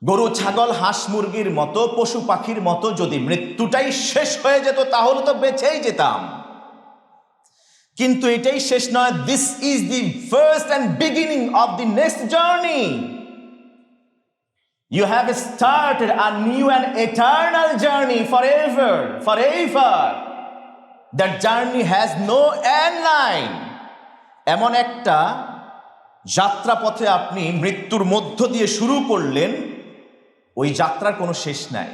গরু, ছাগল, হাঁস, মুরগির মতো, পশু পাখির মতো যদি মৃত্যুটাই শেষ হয়ে যেত তাহলে তো বেঁচেই যেতাম। কিন্তু এটাই শেষ নয়। This is the first and beginning of the next journey. You have started a new and eternal journey forever, forever. That journey has no end line. এমন একটা যাত্রাপথে আপনি মৃত্যুর মধ্য দিয়ে শুরু করলেন, ওই যাত্রার কোনো শেষ নাই,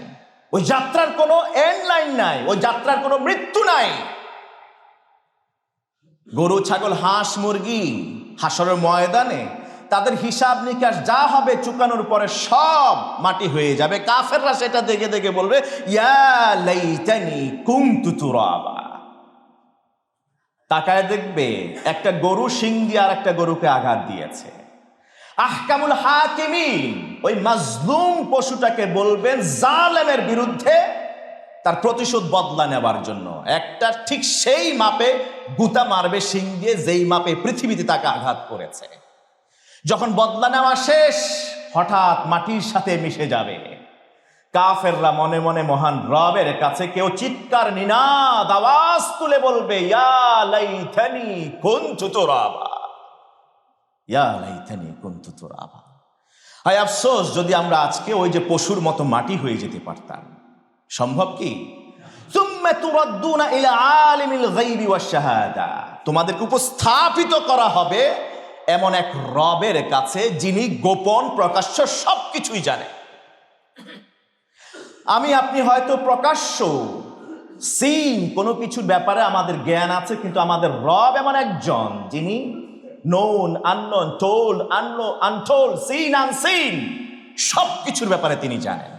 ওই যাত্রার কোনো এন্ড লাইন নাই, ওই যাত্রার কোনো মৃত্যু নাই। গরু, ছাগল, হাঁস, মুরগি হাসরের ময়দানে তাদের হিসাব নিকাশ যা হবে চুকানোর পরে সব মাটি হয়ে যাবে। কাফেররা সেটা দেখে দেখে বলবে, ইয়া লাইতানি কুনতু তুরাবা। তাকায় দেখবে একটা গরু শিং দিয়ে আর একটা গরুকে আঘাত দিয়েছে। আহকামুল হাকিমিন ওই মাজলুম পশুটাকে বলবেন জালেমের বিরুদ্ধে তার প্রতিশোধ বদলা নেবার জন্য একটা ঠিক সেই মাপে গুতা মারবে শিং দিয়ে, যেই মাপে পৃথিবীতে তাকে আঘাত করেছে। যখন বদলা নেওয়া শেষ, হঠাৎ মাটির সাথে মিশে যাবে। কাফেররা মনে মনে মহান রবের কাছে কেউ চিৎকার নিনাদ আওয়াজ তুলে বলবে, ইয়া লাইতানি কুনতু তুরাবা, ইয়া লাইতানি কুনতু তুরাবা। হায় আফসোস যদি আমরা আজকে ওই যে পশুর মতো মাটি হয়ে যেতে পারতাম। সম্ভব কি? সুম্মা তুরাদ্দুনা ইলা আলিমিল গায়বি ওয়াশ শাহাদা, তোমাদেরকে উপস্থাপিত করা হবে এমন এক রবের কাছে যিনি গোপন প্রকাশ্য সবকিছুই জানেন। আমি আপনি হয়তো প্রকাশ্য সিন কোনো কিছুর ব্যাপারে আমাদের জ্ঞান আছে, কিন্তু আমাদের রব এমন একজন যিনি known, unknown, told, untold, seen, unseen সবকিছুর ব্যাপারে তিনি জানেন।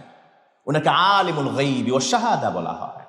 ওনাকে আলিমুল গায়বি ওয়াশ শাহাদা বলা হয়।